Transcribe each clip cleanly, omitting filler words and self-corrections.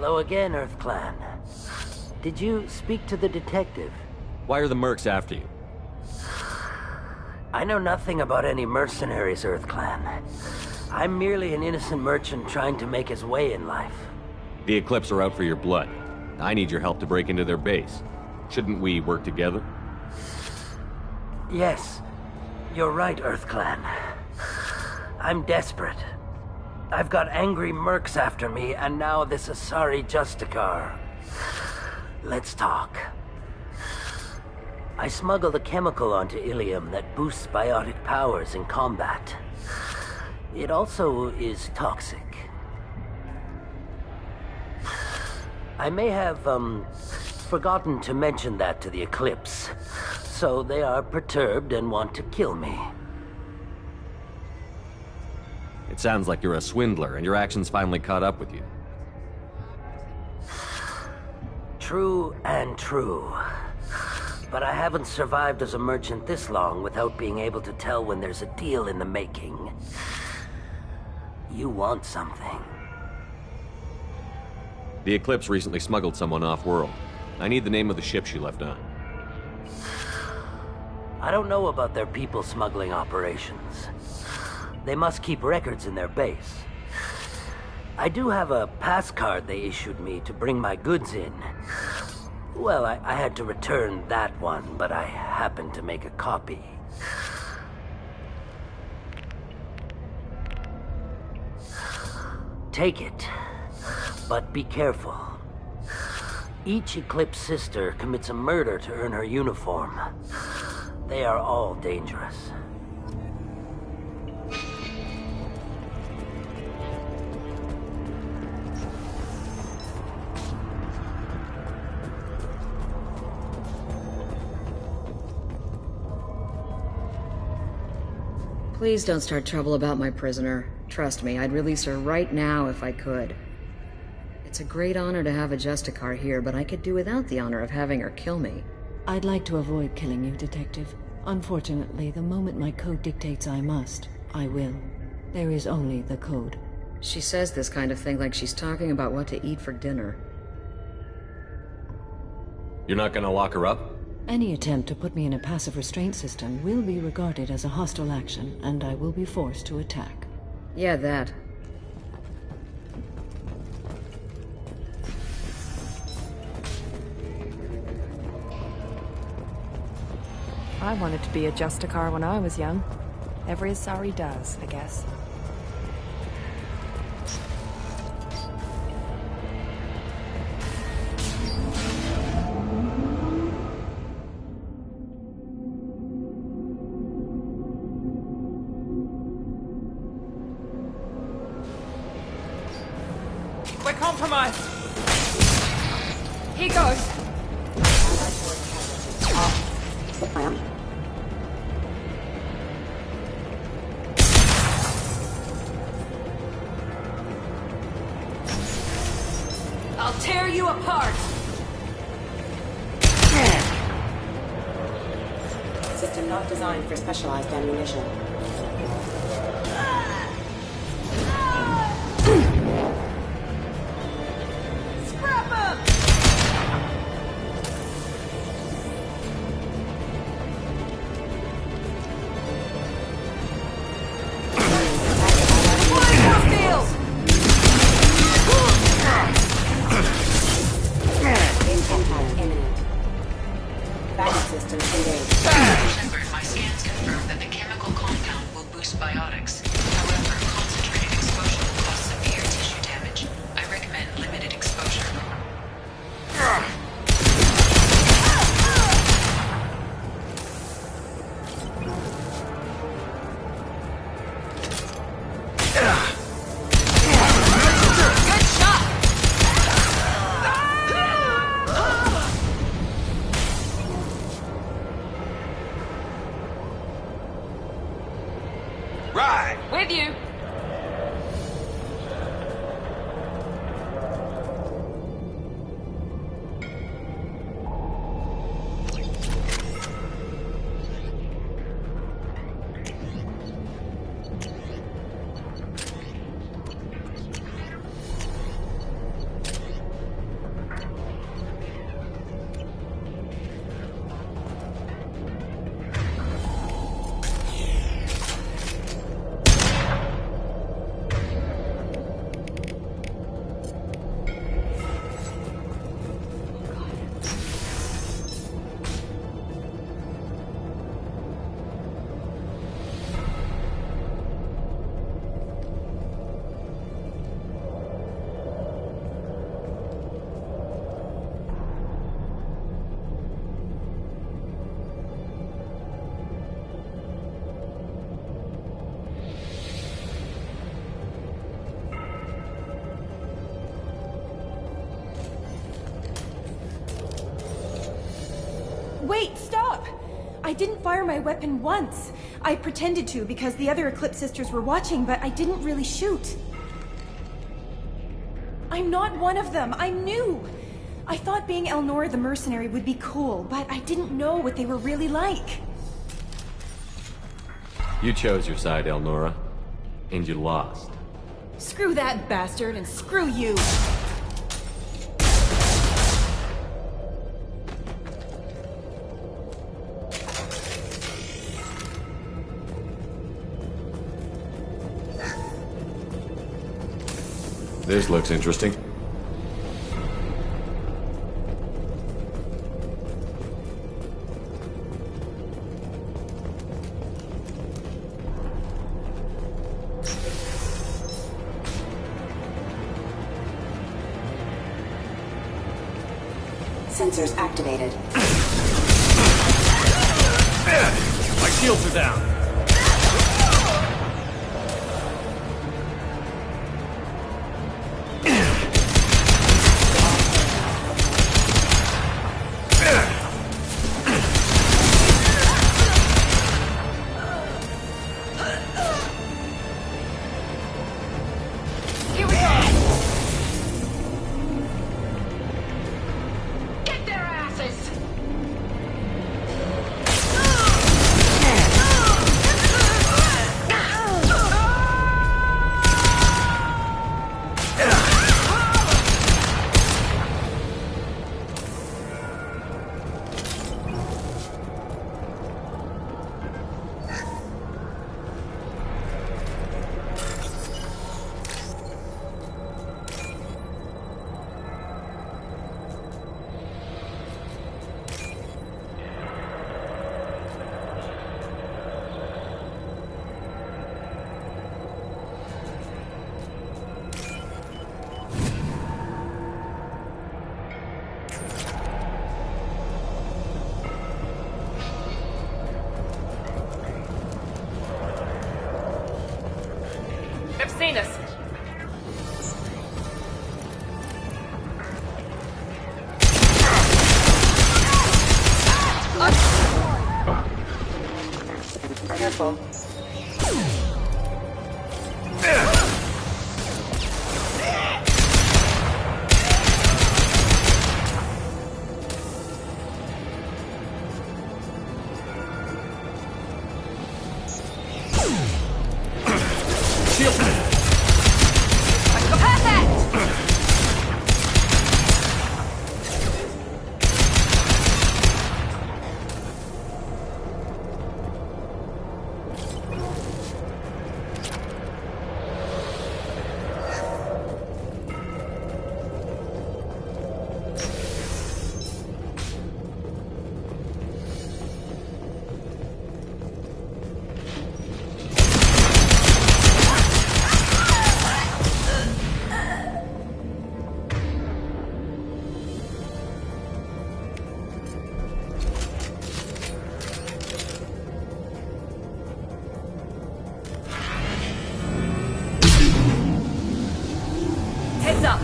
Hello again, Earth Clan. Did you speak to the detective? Why are the mercs after you? I know nothing about any mercenaries, Earth Clan. I'm merely an innocent merchant trying to make his way in life. The Eclipse are out for your blood. I need your help to break into their base. Shouldn't we work together? Yes, you're right, Earth Clan. I'm desperate. I've got angry mercs after me, and now this Asari Justicar. Let's talk. I smuggled a chemical onto Ilium that boosts biotic powers in combat. It also is toxic. I may have, forgotten to mention that to the Eclipse, so they are perturbed and want to kill me. It sounds like you're a swindler, and your actions finally caught up with you. True and true. But I haven't survived as a merchant this long without being able to tell when there's a deal in the making. You want something. The Eclipse recently smuggled someone off-world. I need the name of the ship she left on. I don't know about their people smuggling operations. They must keep records in their base. I do have a pass card they issued me to bring my goods in. Well, I had to return that one, but I happened to make a copy. Take it, but be careful. Each Eclipse sister commits a murder to earn her uniform. They are all dangerous. Please don't start trouble about my prisoner. Trust me, I'd release her right now if I could. It's a great honor to have a Justicar here, but I could do without the honor of having her kill me. I'd like to avoid killing you, Detective. Unfortunately, the moment my code dictates I must, I will. There is only the code. She says this kind of thing like she's talking about what to eat for dinner. You're not gonna lock her up? Any attempt to put me in a passive restraint system will be regarded as a hostile action, and I will be forced to attack. Yeah, that. I wanted to be a Justicar when I was young. Every Asari does, I guess. We're compromised! Here goes! I'll tear you apart! System not designed for specialized ammunition. My scans confirm that the chemical cont I didn't fire my weapon once. I pretended to because the other Eclipse sisters were watching, but I didn't really shoot. I'm not one of them. I'm new. I thought being Elnora the mercenary would be cool, but I didn't know what they were really like. You chose your side, Elnora. And you lost. Screw that bastard, and screw you! This looks interesting. Sensors activated. My shields are down. They've seen us. Careful. Heads up.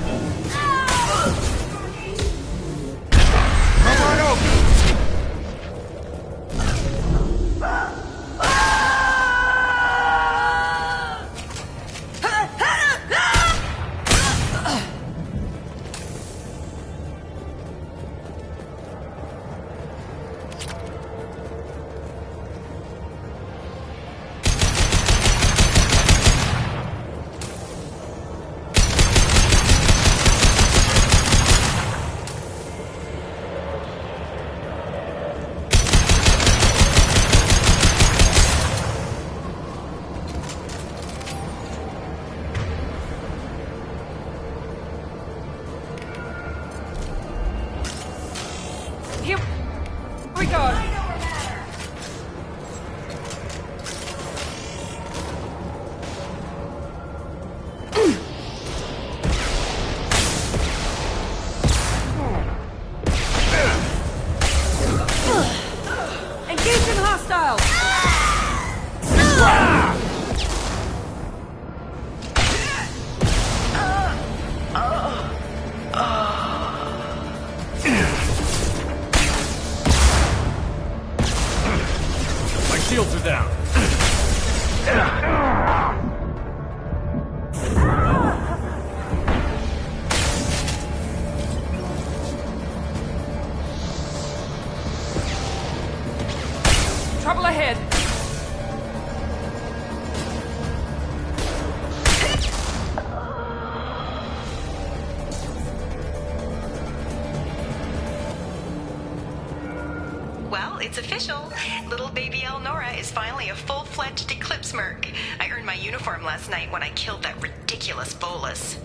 it's official. Little baby Elnora is finally a full-fledged Eclipse merc. I earned my uniform last night when I killed that ridiculous bolus.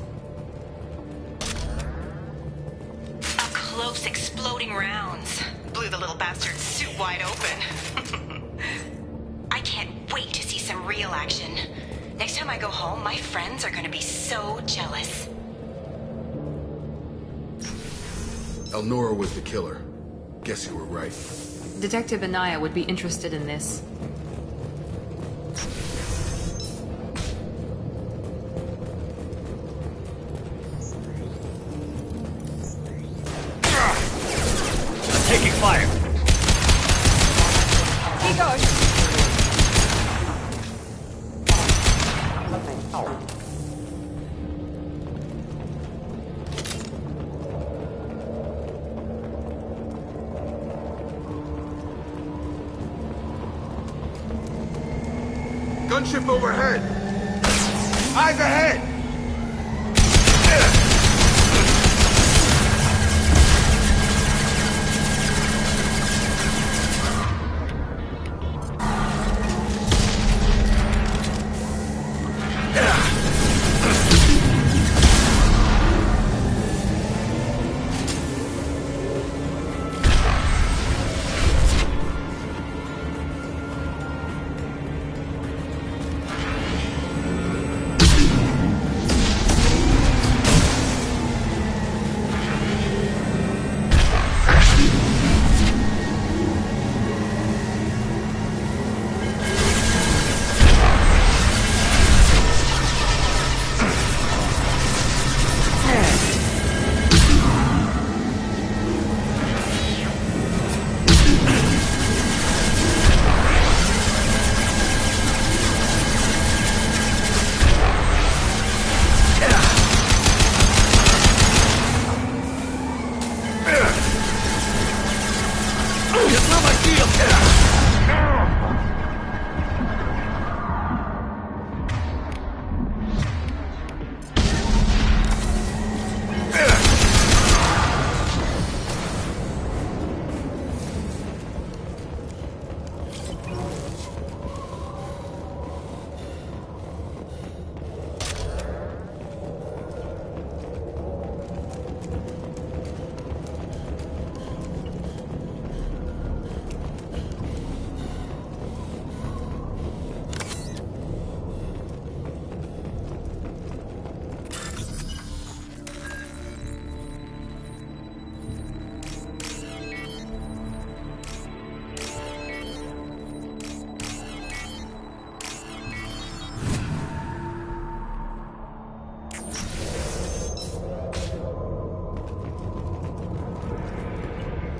Up close, exploding rounds. Blew the little bastard's suit wide open. I can't wait to see some real action. Next time I go home, my friends are gonna be so jealous. Elnora was the killer. Guess you were right. Detective Anaya would be interested in this. Taking fire! He goes. Gunship overhead! Eyes ahead!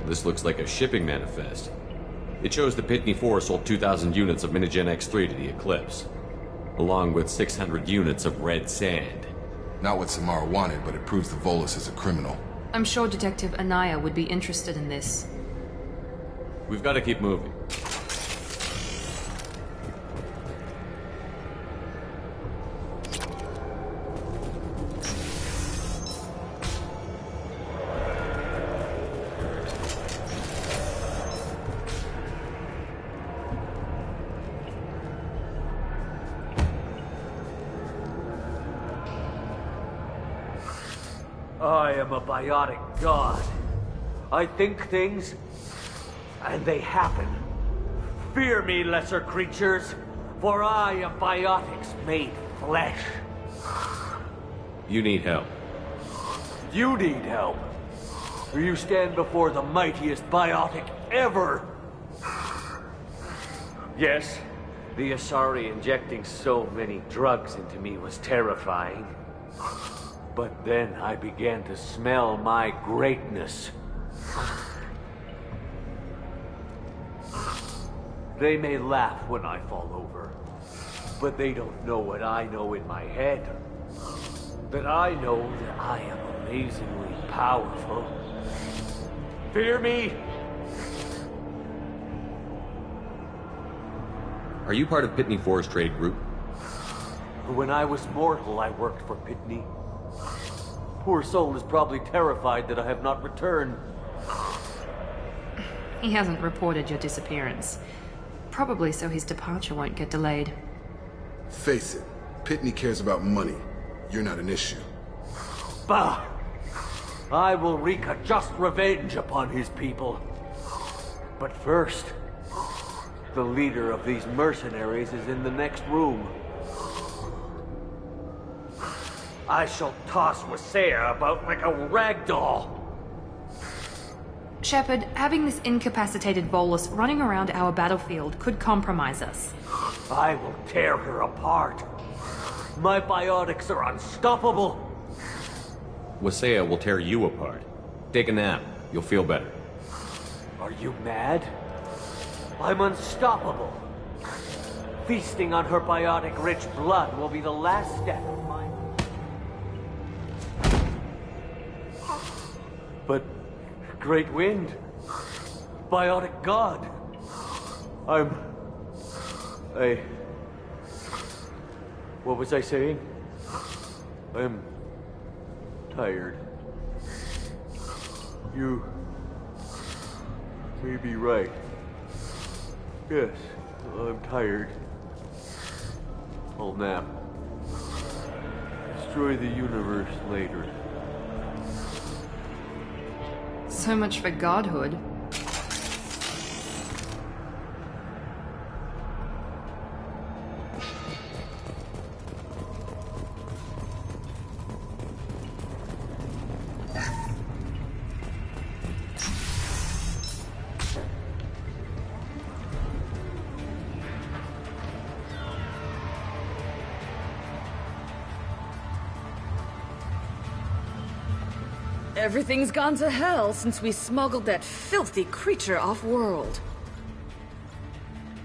This looks like a shipping manifest. It shows the Pitney 4 sold 2,000 units of Minigen X3 to the Eclipse, along with 600 units of red sand. Not what Samara wanted, but it proves the Volus is a criminal. I'm sure Detective Anaya would be interested in this. We've got to keep moving. I am a biotic god. I think things, and they happen. Fear me, lesser creatures, for I am biotics made flesh. You need help. You need help. Or you stand before the mightiest biotic ever. Yes, the Asari injecting so many drugs into me was terrifying. But then I began to smell my greatness. They may laugh when I fall over, but they don't know what I know in my head. That I know that I am amazingly powerful. Fear me? Are you part of Pitney 4's trade group? When I was mortal, I worked for Pitney. Poor soul is probably terrified that I have not returned. He hasn't reported your disappearance. Probably so his departure won't get delayed. Face it, Pitney cares about money. You're not an issue. Bah! I will wreak a just revenge upon his people. But first, the leader of these mercenaries is in the next room. I shall toss Wasea about like a rag doll. Shepard, having this incapacitated Volus running around our battlefield could compromise us. I will tear her apart. My biotics are unstoppable. Wasea will tear you apart. Take a nap. You'll feel better. Are you mad? I'm unstoppable. Feasting on her biotic-rich blood will be the last step of my... But... Great Wind... Biotic God... What was I saying? I'm... tired. You... may be right. Yes, I'm tired. I'll nap. Destroy the universe later. So much for godhood. Everything's gone to hell since we smuggled that filthy creature off-world.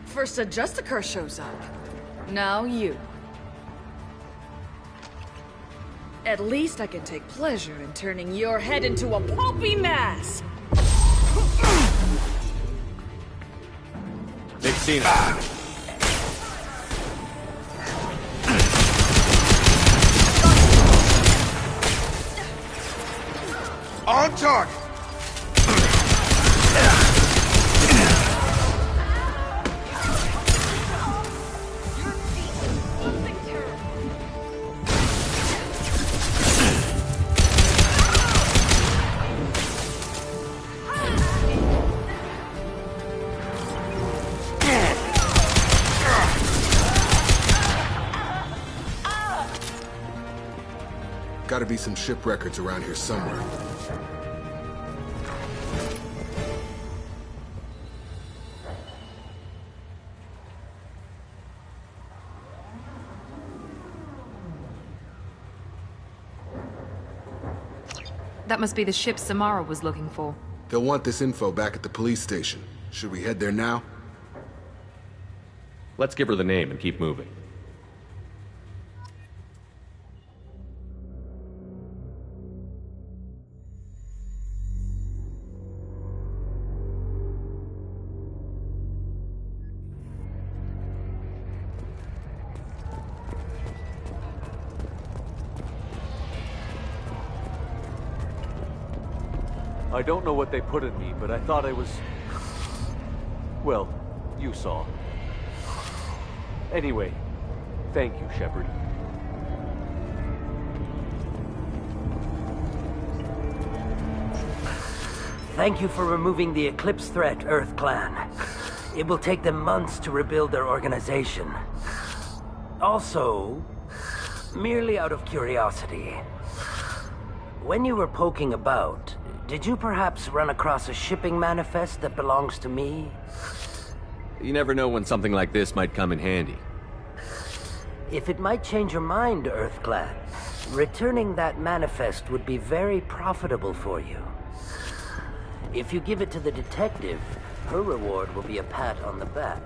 First a Justicar shows up. Now you. At least I can take pleasure in turning your head into a pulpy mass! Big Cena. On target! Gotta be some ship records around here somewhere. That must be the ship Samara was looking for. They'll want this info back at the police station. Should we head there now? Let's give her the name and keep moving. I don't know what they put in me, but I thought I was... Well, you saw. Anyway, thank you, Shepard. Thank you for removing the Eclipse threat, Earth Clan. It will take them months to rebuild their organization. Also, merely out of curiosity, when you were poking about, did you perhaps run across a shipping manifest that belongs to me? You never know when something like this might come in handy. If it might change your mind, Earth Clan, returning that manifest would be very profitable for you. If you give it to the detective, her reward will be a pat on the back.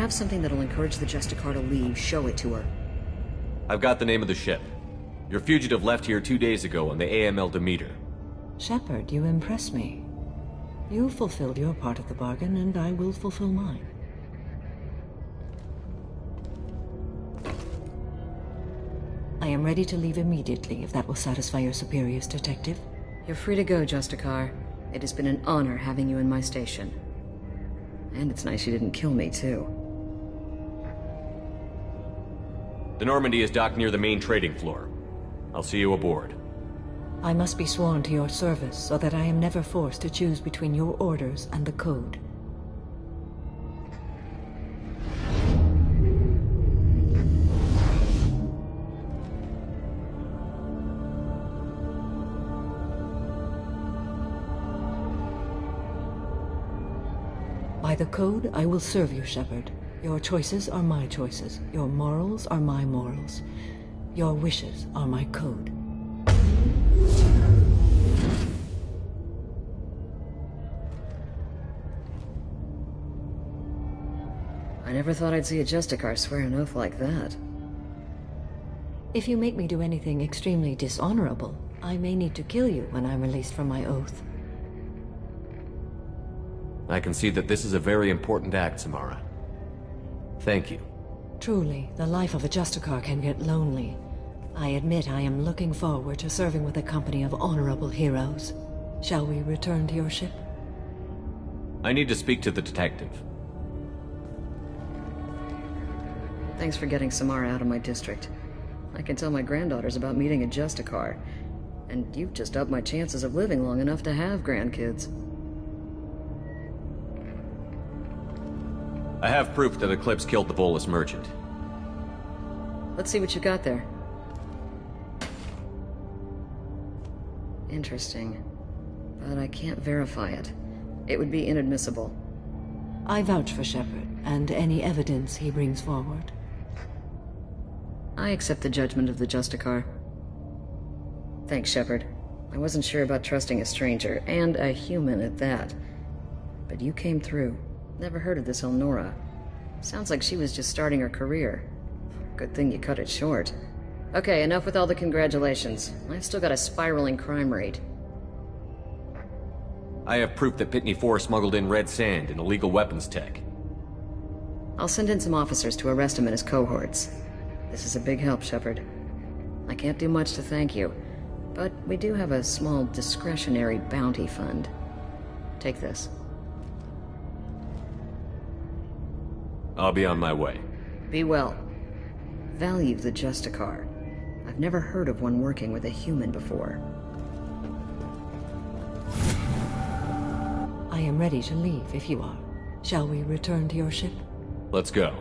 have something that'll encourage the Justicar to leave, show it to her. I've got the name of the ship. Your fugitive left here 2 days ago on the AML Demeter. Shepard, you impress me. You fulfilled your part of the bargain, and I will fulfill mine. I am ready to leave immediately, if that will satisfy your superiors, Detective. You're free to go, Justicar. It has been an honor having you in my station. And it's nice you didn't kill me, too. The Normandy is docked near the main trading floor. I'll see you aboard. I must be sworn to your service so that I am never forced to choose between your orders and the Code. By the Code, I will serve you, Shepard. Your choices are my choices. Your morals are my morals. Your wishes are my code. I never thought I'd see a Justicar swear an oath like that. If you make me do anything extremely dishonorable, I may need to kill you when I'm released from my oath. I can see that this is a very important act, Samara. Thank you. Truly, the life of a Justicar can get lonely. I admit I am looking forward to serving with a company of honorable heroes. Shall we return to your ship? I need to speak to the detective. Thanks for getting Samara out of my district. I can tell my granddaughters about meeting a Justicar. And you've just upped my chances of living long enough to have grandkids. I have proof that Eclipse killed the Volus merchant. Let's see what you got there. Interesting. But I can't verify it. It would be inadmissible. I vouch for Shepard, and any evidence he brings forward. I accept the judgment of the Justicar. Thanks, Shepard. I wasn't sure about trusting a stranger, and a human at that. But you came through. Never heard of this Elnora. Sounds like she was just starting her career. Good thing you cut it short. Okay, enough with all the congratulations. I've still got a spiraling crime rate. I have proof that Pitney 4 smuggled in red sand and illegal weapons tech. I'll send in some officers to arrest him and his cohorts. This is a big help, Shepard. I can't do much to thank you, but we do have a small discretionary bounty fund. Take this. I'll be on my way. Be well. Value the Justicar. I've never heard of one working with a human before. I am ready to leave if you are. Shall we return to your ship? Let's go.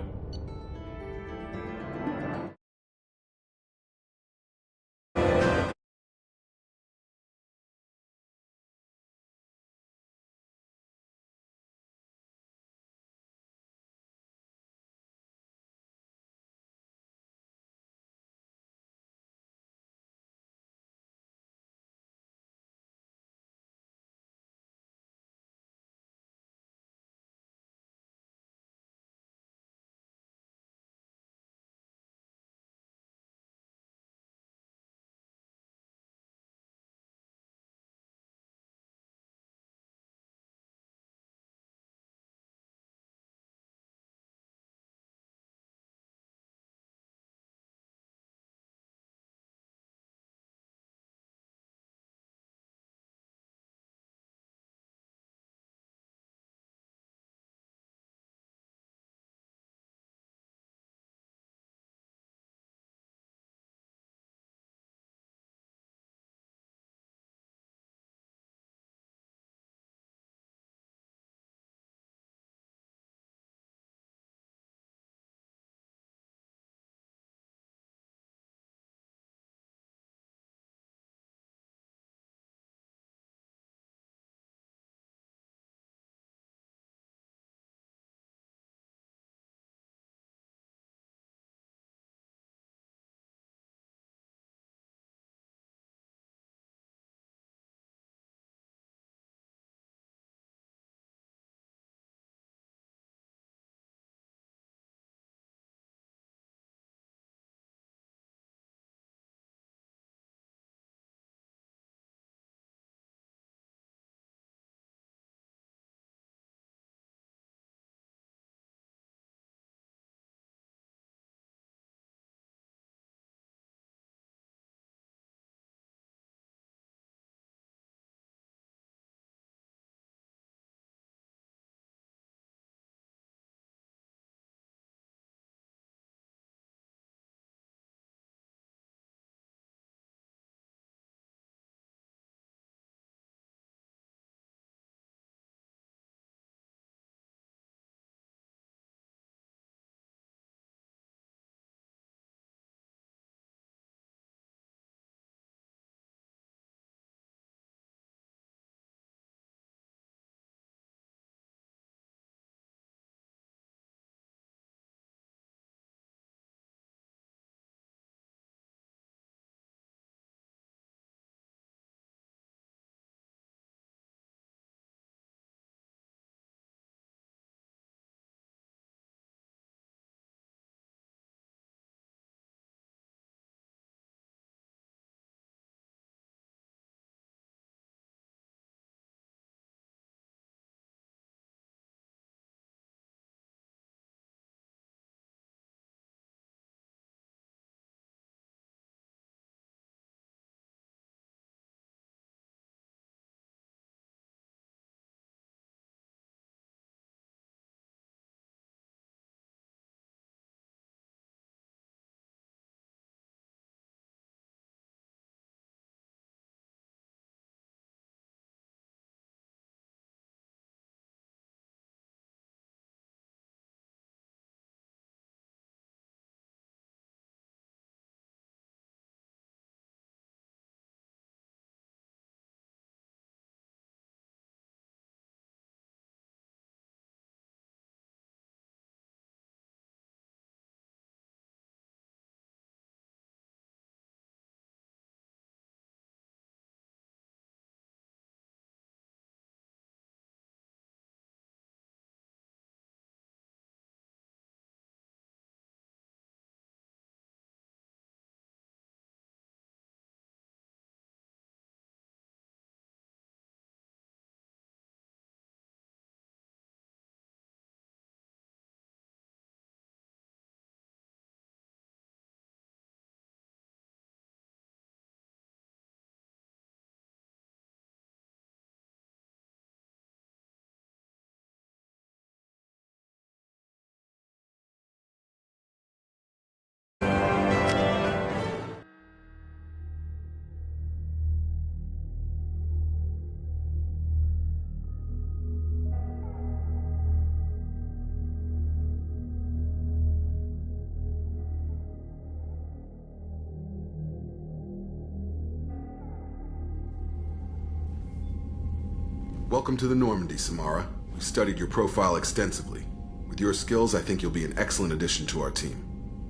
Welcome to the Normandy, Samara. We've studied your profile extensively. With your skills, I think you'll be an excellent addition to our team.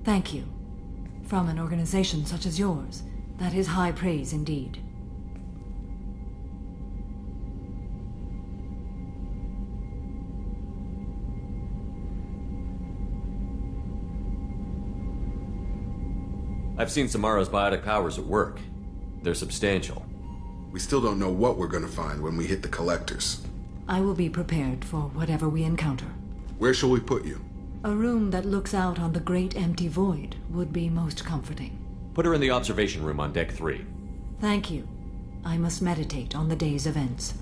Thank you. From an organization such as yours, that is high praise indeed. I've seen Samara's biotic powers at work. They're substantial. We still don't know what we're gonna find when we hit the collectors. I will be prepared for whatever we encounter. Where shall we put you? A room that looks out on the great empty void would be most comforting. Put her in the observation room on deck 3. Thank you. I must meditate on the day's events.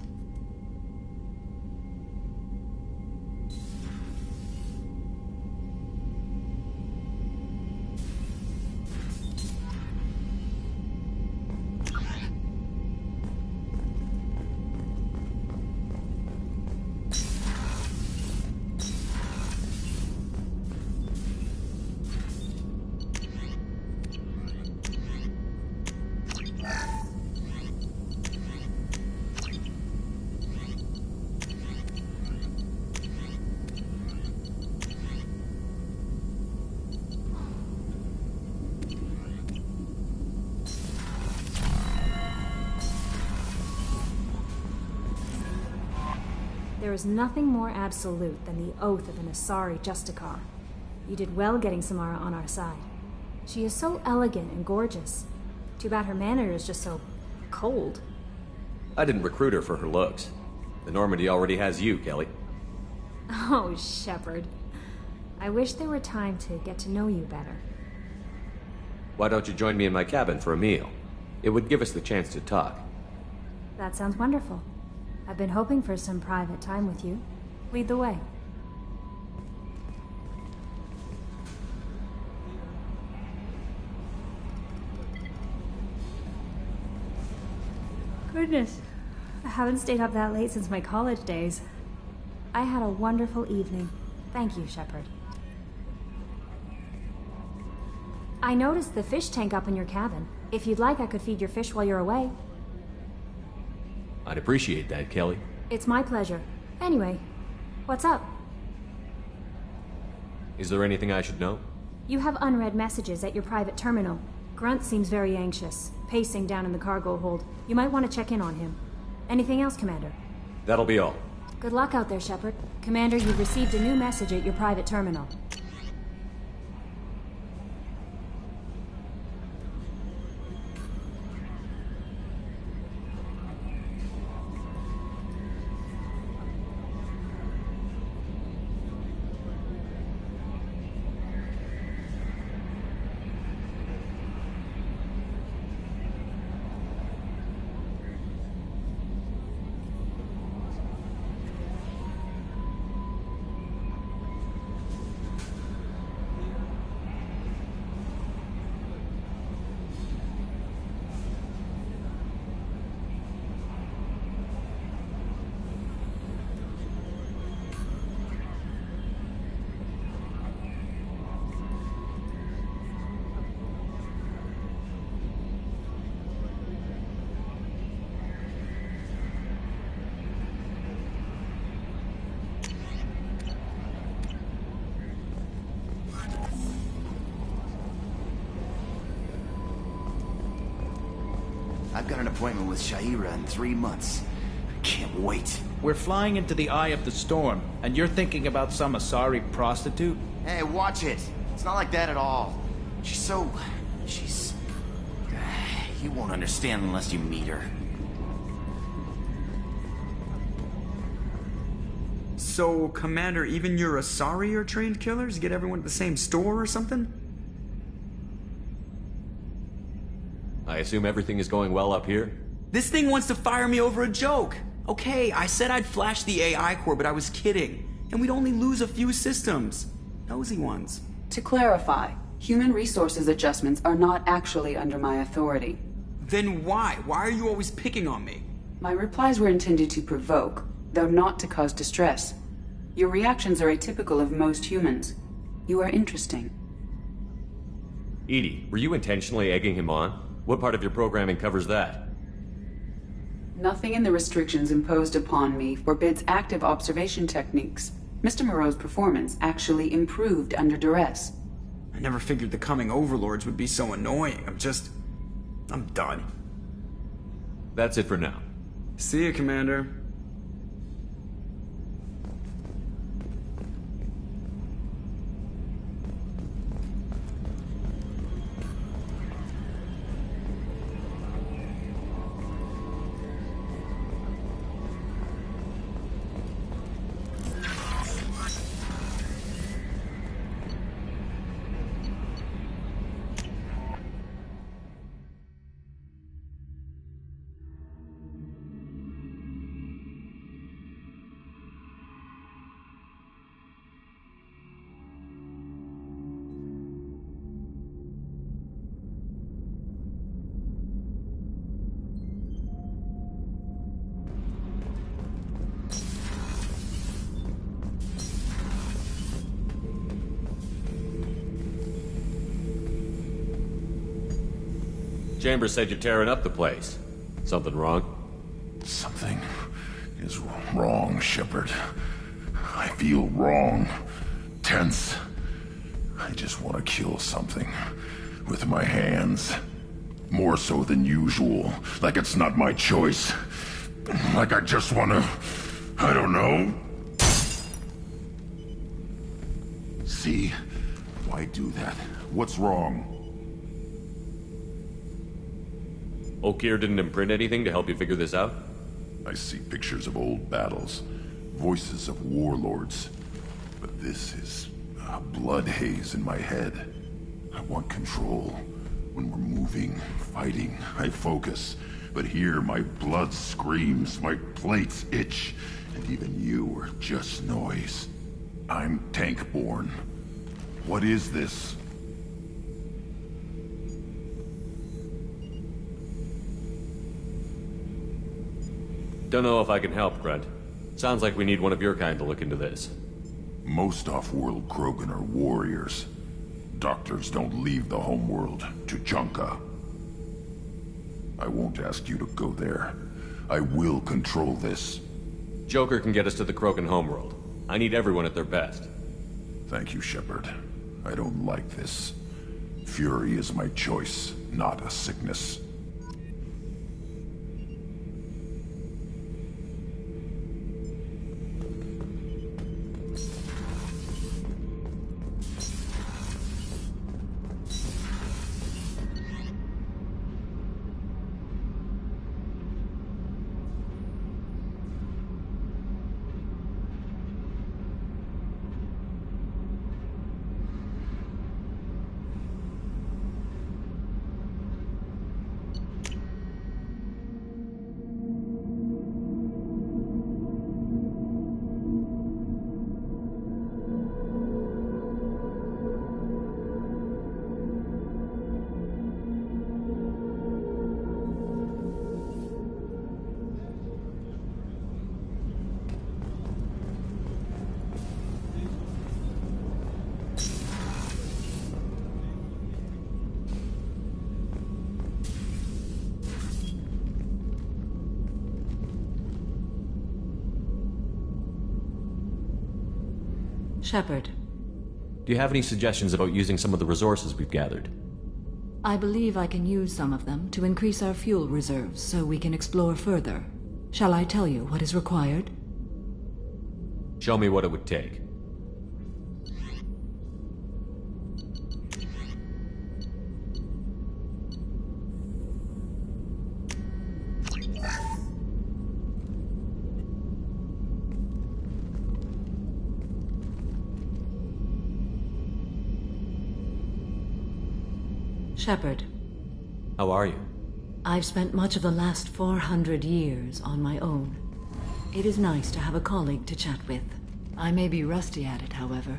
There is nothing more absolute than the oath of an Asari Justicar. You did well getting Samara on our side. She is so elegant and gorgeous. Too bad her manner is just so cold. I didn't recruit her for her looks. The Normandy already has you, Kelly. Oh, Shepard. I wish there were time to get to know you better. Why don't you join me in my cabin for a meal? It would give us the chance to talk. That sounds wonderful. I've been hoping for some private time with you. Lead the way. Goodness, I haven't stayed up that late since my college days. I had a wonderful evening. Thank you, Shepard. I noticed the fish tank up in your cabin. If you'd like, I could feed your fish while you're away. I'd appreciate that, Kelly. It's my pleasure. Anyway, what's up? Is there anything I should know? You have unread messages at your private terminal. Grunt seems very anxious, pacing down in the cargo hold. You might want to check in on him. Anything else, Commander? That'll be all. Good luck out there, Shepard. Commander, you've received a new message at your private terminal. I've got an appointment with Shaira in 3 months. I can't wait. We're flying into the eye of the storm, and you're thinking about some Asari prostitute? Hey, watch it. It's not like that at all. She's... You won't understand unless you meet her. So, Commander, even your Asari are trained killers? Get everyone at the same store or something? I assume everything is going well up here? This thing wants to fire me over a joke. Okay, I said I'd flash the AI core, but I was kidding. And we'd only lose a few systems. Nosy ones. To clarify, human resources adjustments are not actually under my authority. Then why? Why are you always picking on me? My replies were intended to provoke, though not to cause distress. Your reactions are atypical of most humans. You are interesting. Edie, were you intentionally egging him on? What part of your programming covers that? Nothing in the restrictions imposed upon me forbids active observation techniques. Mr. Moreau's performance actually improved under duress. I never figured the coming overlords would be so annoying. I'm done. That's it for now. See you, Commander. Chambers said you're tearing up the place. Something wrong? Something is wrong, Shepard. I feel wrong. Tense. I just want to kill something. With my hands. More so than usual. Like it's not my choice. Like I just want to... I don't know. See? Why do that? What's wrong? Okier didn't imprint anything to help you figure this out? I see pictures of old battles, voices of warlords. But this is a blood haze in my head. I want control. When we're moving, fighting, I focus. But here my blood screams, my plates itch, and even you are just noise. I'm tank-born. What is this? Don't know if I can help, Grunt. Sounds like we need one of your kind to look into this. Most off-world Krogan are warriors. Doctors don't leave the homeworld to Junka. I won't ask you to go there. I will control this. Joker can get us to the Krogan homeworld. I need everyone at their best. Thank you, Shepard. I don't like this. Fury is my choice, not a sickness. Shepard. Do you have any suggestions about using some of the resources we've gathered? I believe I can use some of them to increase our fuel reserves so we can explore further. Shall I tell you what is required? Show me what it would take. Shepard. How are you? I've spent much of the last 400 years on my own. It is nice to have a colleague to chat with. I may be rusty at it, however.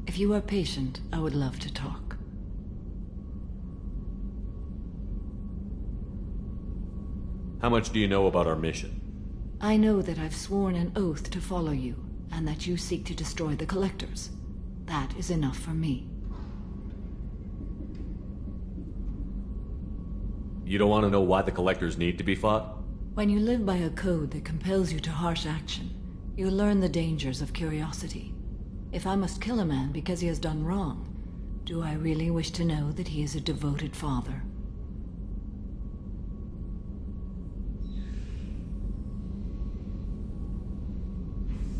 If you are patient, I would love to talk. How much do you know about our mission? I know that I've sworn an oath to follow you, and that you seek to destroy the Collectors. That is enough for me. You don't want to know why the Collectors need to be fought? When you live by a code that compels you to harsh action, you learn the dangers of curiosity. If I must kill a man because he has done wrong, do I really wish to know that he is a devoted father?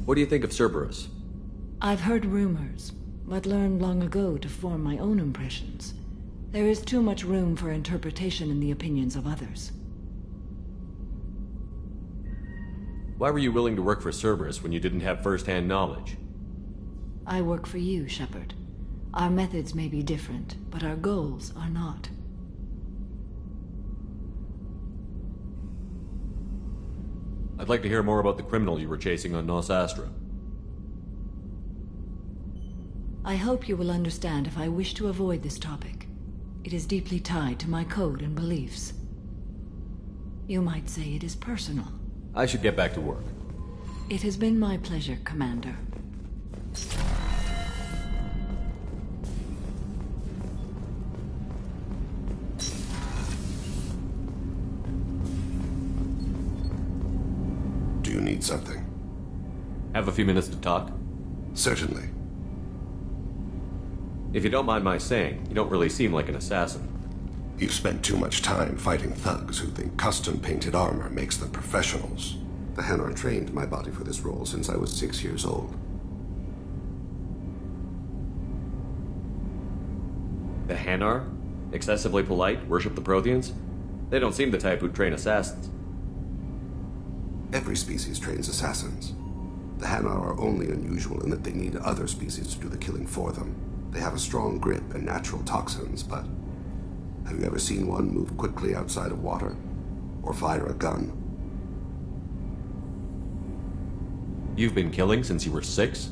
What do you think of Cerberus? I've heard rumors, but learned long ago to form my own impressions. There is too much room for interpretation in the opinions of others. Why were you willing to work for Cerberus when you didn't have first-hand knowledge? I work for you, Shepard. Our methods may be different, but our goals are not. I'd like to hear more about the criminal you were chasing on Nos Astra. I hope you will understand if I wish to avoid this topic. It is deeply tied to my code and beliefs. You might say it is personal. I should get back to work. It has been my pleasure, Commander. Do you need something? Have a few minutes to talk? Certainly. If you don't mind my saying, you don't really seem like an assassin. You've spent too much time fighting thugs who think custom-painted armor makes them professionals. The Hanar trained my body for this role since I was 6 years old. The Hanar? Excessively polite, worship the Protheans? They don't seem the type who'd train assassins. Every species trains assassins. The Hanar are only unusual in that they need other species to do the killing for them. They have a strong grip and natural toxins, but have you ever seen one move quickly outside of water? Or fire a gun? You've been killing since you were 6?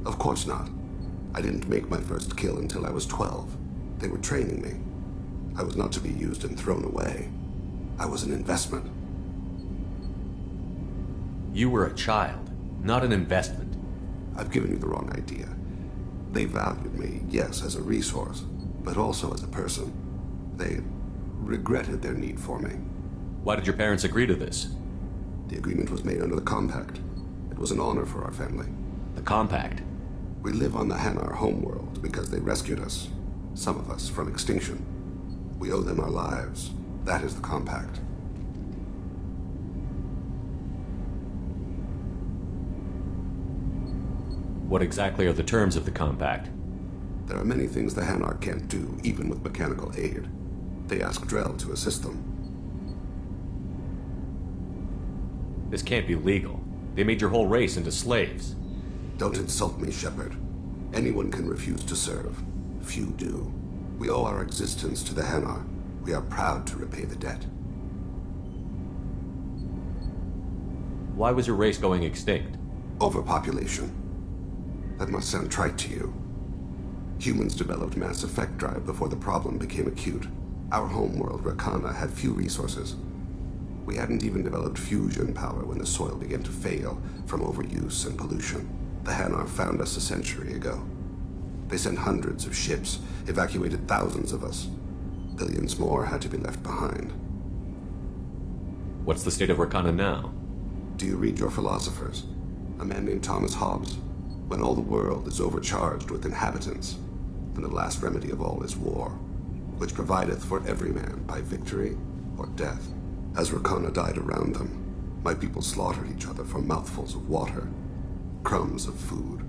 Of course not. I didn't make my first kill until I was 12. They were training me. I was not to be used and thrown away. I was an investment. You were a child, not an investment. I've given you the wrong idea. They valued me, yes, as a resource, but also as a person. They regretted their need for me. Why did your parents agree to this? The agreement was made under the Compact. It was an honor for our family. The Compact? We live on the Hanar homeworld because they rescued us, some of us, from extinction. We owe them our lives. That is the Compact. What exactly are the terms of the Compact? There are many things the Hanar can't do, even with mechanical aid. They ask Drell to assist them. This can't be legal. They made your whole race into slaves. Don't insult me, Shepard. Anyone can refuse to serve. Few do. We owe our existence to the Hanar. We are proud to repay the debt. Why was your race going extinct? Overpopulation. That must sound trite to you. Humans developed mass effect drive before the problem became acute. Our homeworld, Rakana, had few resources. We hadn't even developed fusion power when the soil began to fail from overuse and pollution. The Hanar found us a century ago. They sent hundreds of ships, evacuated thousands of us. Billions more had to be left behind. What's the state of Rakana now? Do you read your philosophers? A man named Thomas Hobbes. When all the world is overcharged with inhabitants, then the last remedy of all is war, which provideth for every man by victory or death. As Rakana died around them, my people slaughtered each other for mouthfuls of water, crumbs of food.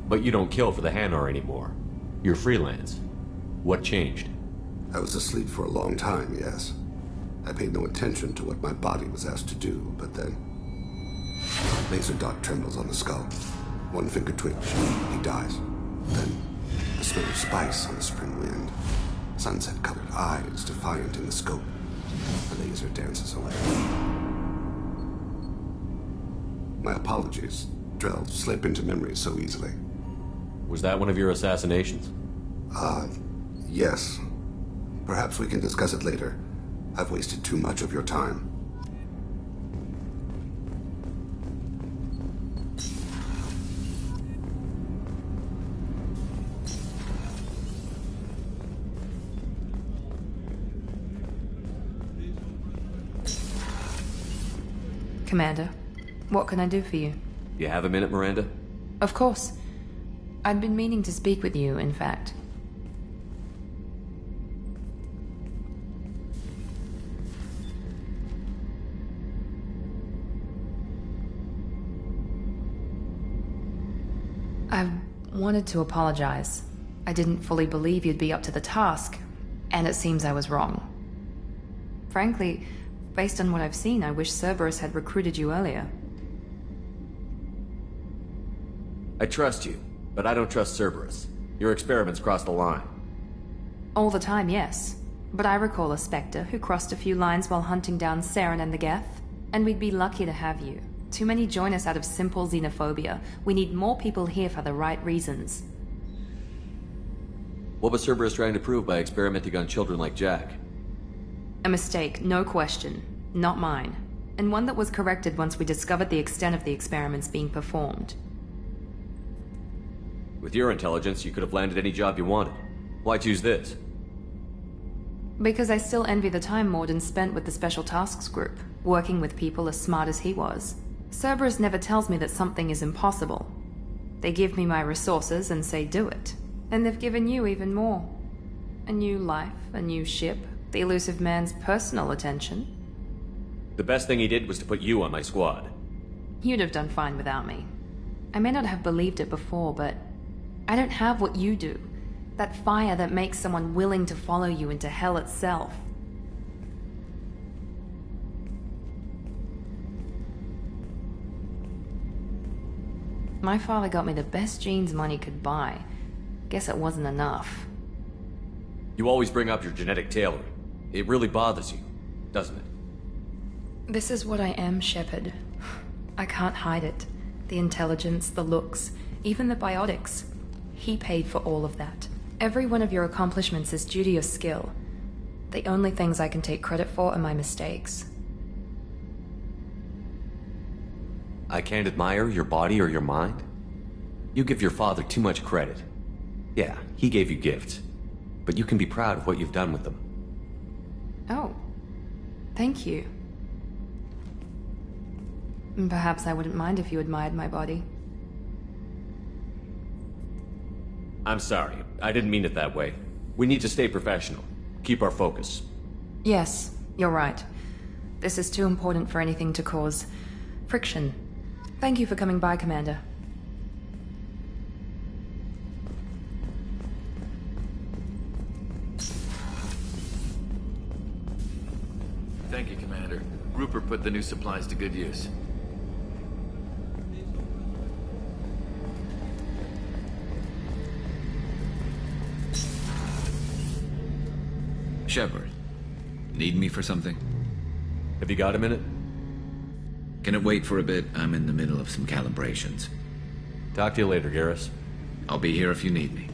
But you don't kill for the Hanar anymore. You're freelance. What changed? I was asleep for a long time, yes. I paid no attention to what my body was asked to do, but then laser dot trembles on the skull. One finger twitch, he dies. Then the smell of spice on the spring wind. Sunset-colored eyes defiant in the scope. The laser dances away. My apologies. Drell slip into memory so easily. Was that one of your assassinations? Yes. Perhaps we can discuss it later. I've wasted too much of your time. Commander, what can I do for you? You have a minute, Miranda? Of course. I'd been meaning to speak with you, in fact. I wanted to apologize. I didn't fully believe you'd be up to the task, and it seems I was wrong. Frankly, based on what I've seen, I wish Cerberus had recruited you earlier. I trust you, but I don't trust Cerberus. Your experiments crossed the line. All the time, yes. But I recall a Spectre who crossed a few lines while hunting down Saren and the Geth, and we'd be lucky to have you. Too many join us out of simple xenophobia. We need more people here for the right reasons. What was Cerberus trying to prove by experimenting on children like Jack? A mistake, no question. Not mine. And one that was corrected once we discovered the extent of the experiments being performed. With your intelligence, you could have landed any job you wanted. Why choose this? Because I still envy the time Morden spent with the Special Tasks Group, working with people as smart as he was. Cerberus never tells me that something is impossible. They give me my resources and say do it. And they've given you even more. A new life, a new ship, the elusive man's personal attention. The best thing he did was to put you on my squad. You'd have done fine without me. I may not have believed it before, but I don't have what you do. That fire that makes someone willing to follow you into hell itself. My father got me the best genes money could buy. Guess it wasn't enough. You always bring up your genetic tailoring. It really bothers you, doesn't it? This is what I am, Shepard. I can't hide it. The intelligence, the looks, even the biotics. He paid for all of that. Every one of your accomplishments is due to your skill. The only things I can take credit for are my mistakes. I can't admire your body or your mind? You give your father too much credit. Yeah, he gave you gifts. But you can be proud of what you've done with them. Oh. Thank you. Perhaps I wouldn't mind if you admired my body. I'm sorry. I didn't mean it that way. We need to stay professional. Keep our focus. Yes, you're right. This is too important for anything to cause friction. Thank you for coming by, Commander. Thank you, Commander. Rupert put the new supplies to good use. Shepard, need me for something? Have you got a minute? Can it wait for a bit? I'm in the middle of some calibrations. Talk to you later, Garrus. I'll be here if you need me.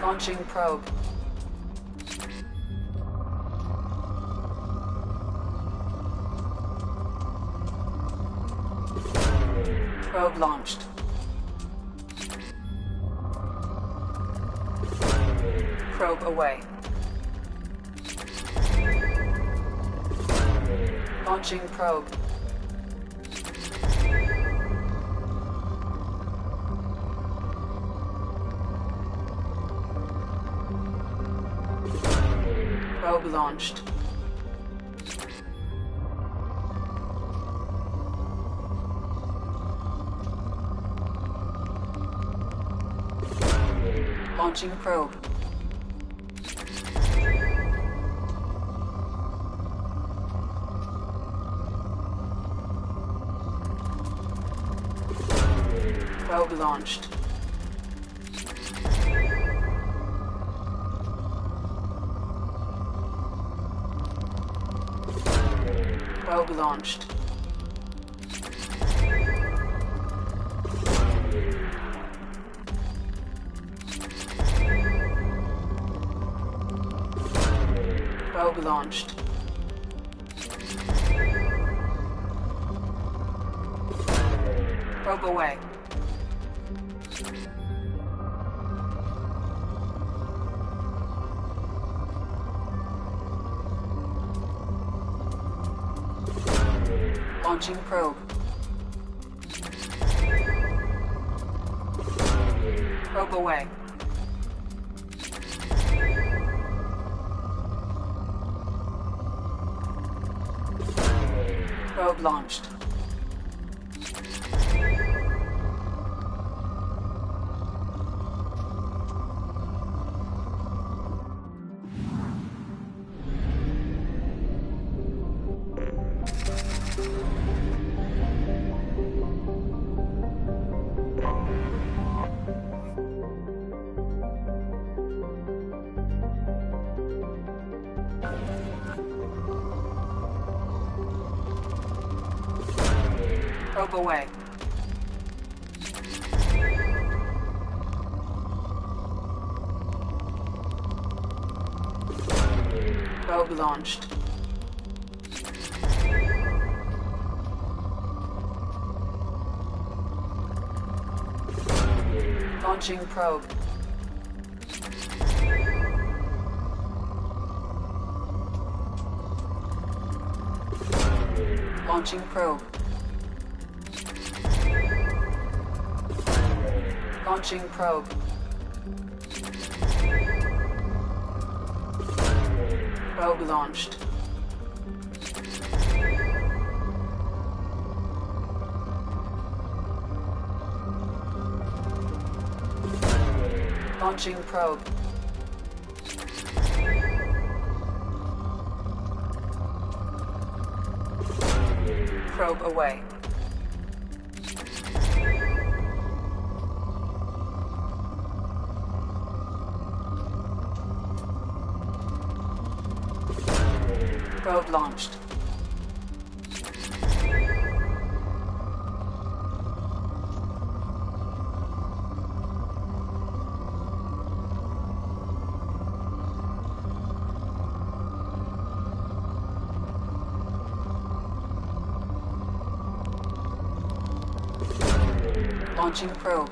Launching probe. Probe launched. Probe away. Launching probe. Probe launched. Launching probe. Probe launched. Probe launched. Probe launched. Probe away. Launching probe. Probe away. Probe launched. Probe away. Probe launched. Launching probe. Launching probe. Launching probe. Probe launched. Launching probe. Probe away. Probe launched. Launching probe.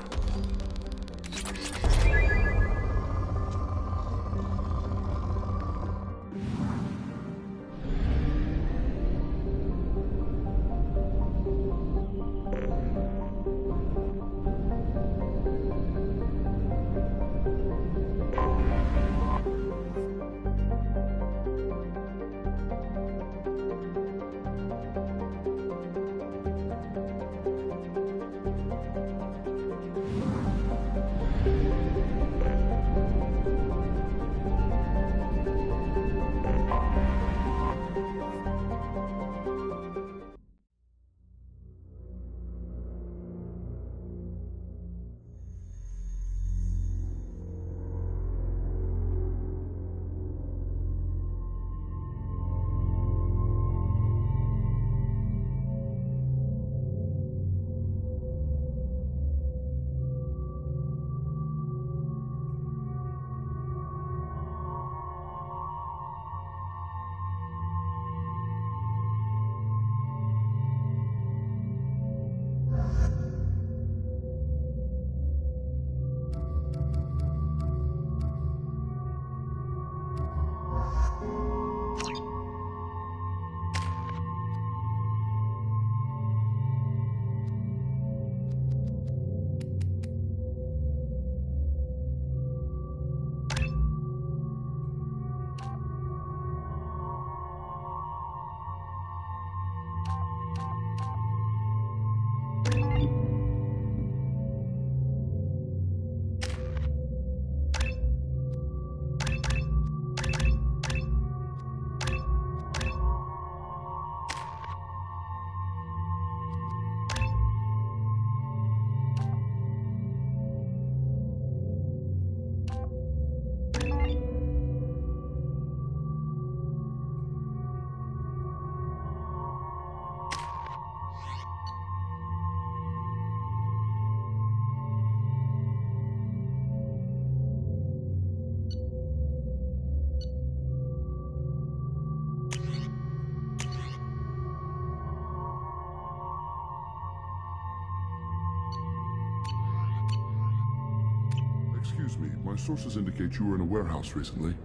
Excuse me, my sources indicate you were in a warehouse recently.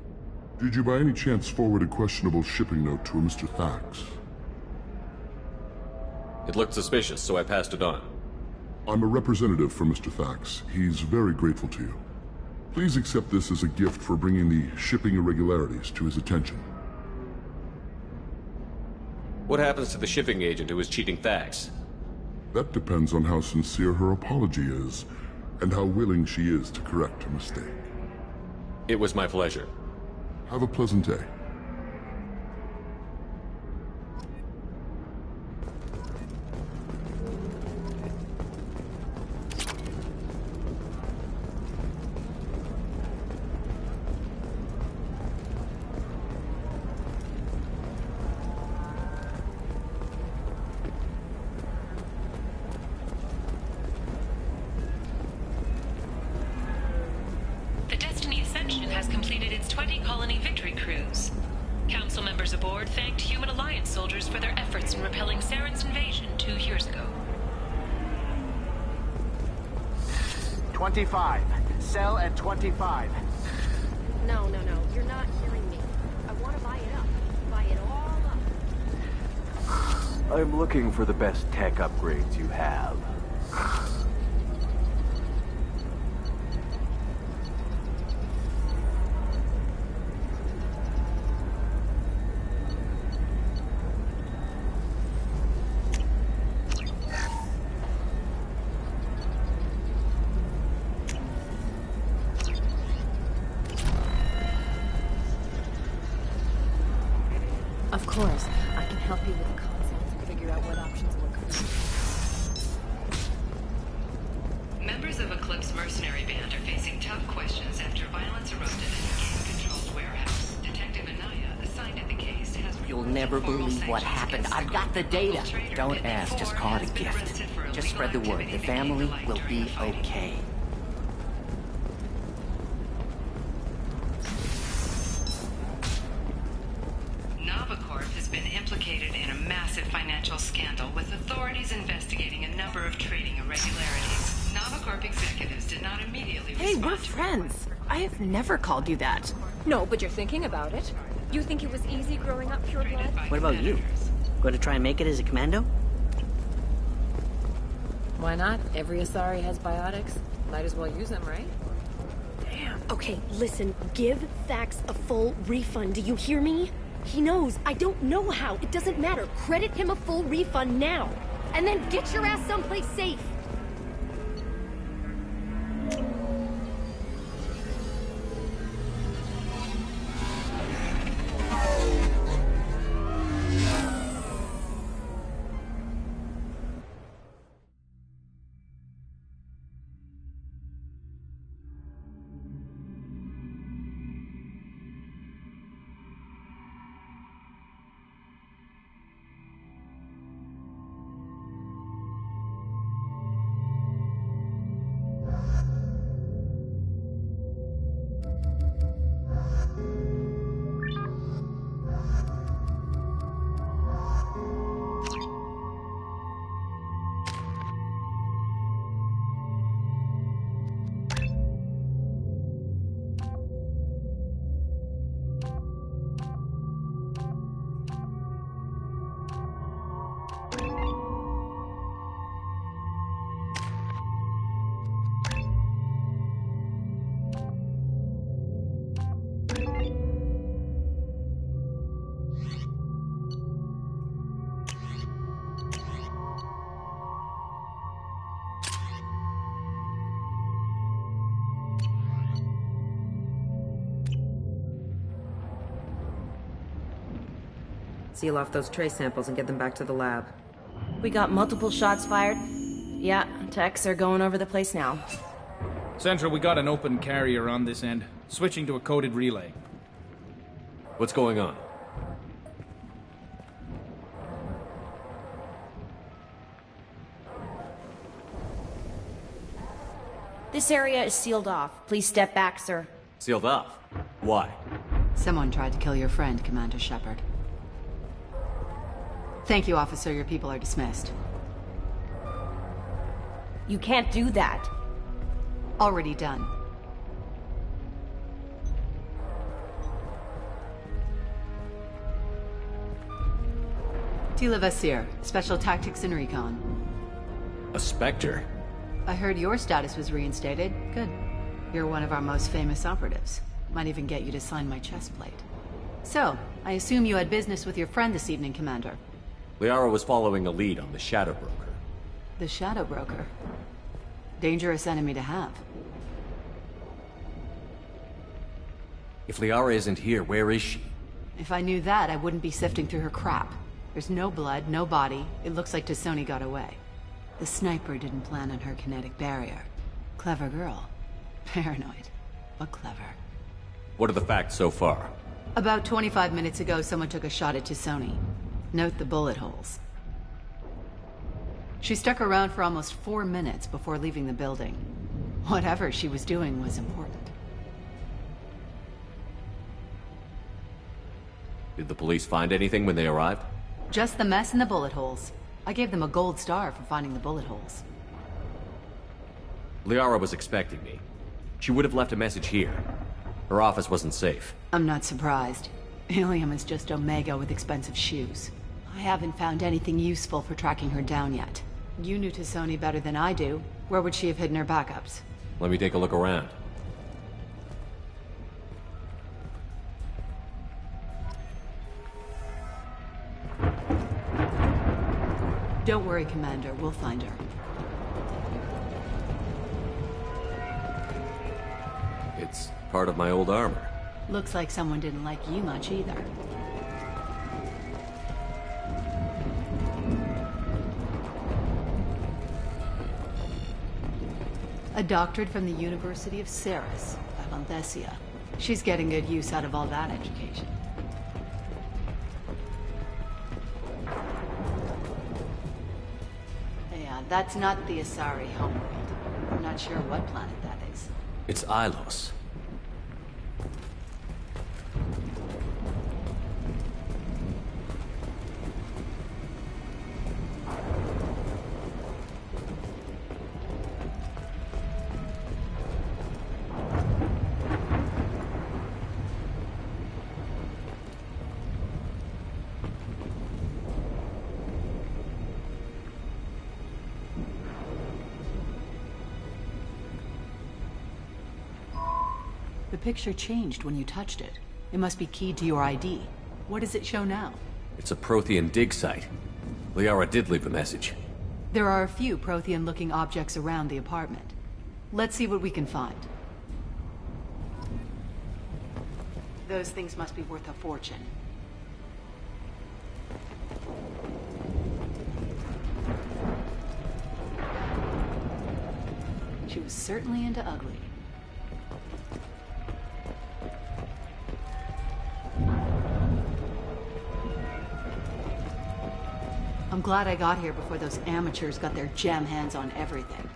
Did you by any chance forward a questionable shipping note to a Mr. Thax? It looked suspicious, so I passed it on. I'm a representative for Mr. Thax. He's very grateful to you. Please accept this as a gift for bringing the shipping irregularities to his attention. What happens to the shipping agent who was cheating Thax? That depends on how sincere her apology is, and how willing she is to correct her mistake. It was my pleasure. Have a pleasant day. The Destiny Ascension has completed its 20-colony victory cruise. Council members aboard thanked Human Alliance soldiers for their efforts in repelling Saren's invasion 2 years ago. 25. Sell at 25. No, you're not hearing me. I want to buy it up. Buy it all up. I'm looking for the best tech upgrades you have. Of course, I can help you with the concepts and figure out what options look good. Members of Eclipse mercenary band are facing tough questions after violence erupted in a game-controlled warehouse. Detective Anaya, assigned to the case, has... You'll never believe what happened. I've got the data. Don't ask, just call it a gift. Just spread the word. The family will be okay. Implicated in a massive financial scandal with authorities investigating a number of trading irregularities. Navacorp executives did not immediately Hey, respond we're to friends. I have never called you that. No, but you're thinking about it. You think it was easy growing up pure blood? What about you? Going to try and make it as a commando? Why not? Every Asari has biotics. Might as well use them, right? Damn. Okay, listen. Give Thax a full refund. Do you hear me? He knows. I don't know how. It doesn't matter. Credit him a full refund now. And then get your ass someplace safe. Seal off those trace samples and get them back to the lab. We got multiple shots fired. Yeah, techs are going over the place now. Central, we got an open carrier on this end. Switching to a coded relay. What's going on? This area is sealed off. Please step back, sir. Sealed off? Why? Someone tried to kill your friend, Commander Shepard. Thank you, officer. Your people are dismissed. You can't do that. Already done. Tila Vasir, Special Tactics and Recon. A Spectre? I heard your status was reinstated. Good. You're one of our most famous operatives. Might even get you to sign my chest plate. So, I assume you had business with your friend this evening, Commander. Liara was following a lead on the Shadow Broker. The Shadow Broker? Dangerous enemy to have. If Liara isn't here, where is she? If I knew that, I wouldn't be sifting through her crap. There's no blood, no body. It looks like T'Soni got away. The sniper didn't plan on her kinetic barrier. Clever girl. Paranoid, but clever. What are the facts so far? About 25 minutes ago, someone took a shot at T'Soni. Note the bullet holes. She stuck around for almost 4 minutes before leaving the building. Whatever she was doing was important. Did the police find anything when they arrived? Just the mess and the bullet holes. I gave them a gold star for finding the bullet holes. Liara was expecting me. She would have left a message here. Her office wasn't safe. I'm not surprised. Ilium is just Omega with expensive shoes. I haven't found anything useful for tracking her down yet. You knew T'Soni better than I do. Where would she have hidden her backups? Let me take a look around. Don't worry, Commander. We'll find her. It's part of my old armor. Looks like someone didn't like you much either. A doctorate from the University of Ceres, Valenthesia. She's getting good use out of all that education. Yeah, that's not the Asari homeworld. I'm not sure what planet that is. It's Ilos. The picture changed when you touched it. It must be keyed to your ID. What does it show now? It's a Prothean dig site. Liara did leave a message. There are a few Prothean-looking objects around the apartment. Let's see what we can find. Those things must be worth a fortune. She was certainly into ugly. I'm glad I got here before those amateurs got their jam hands on everything.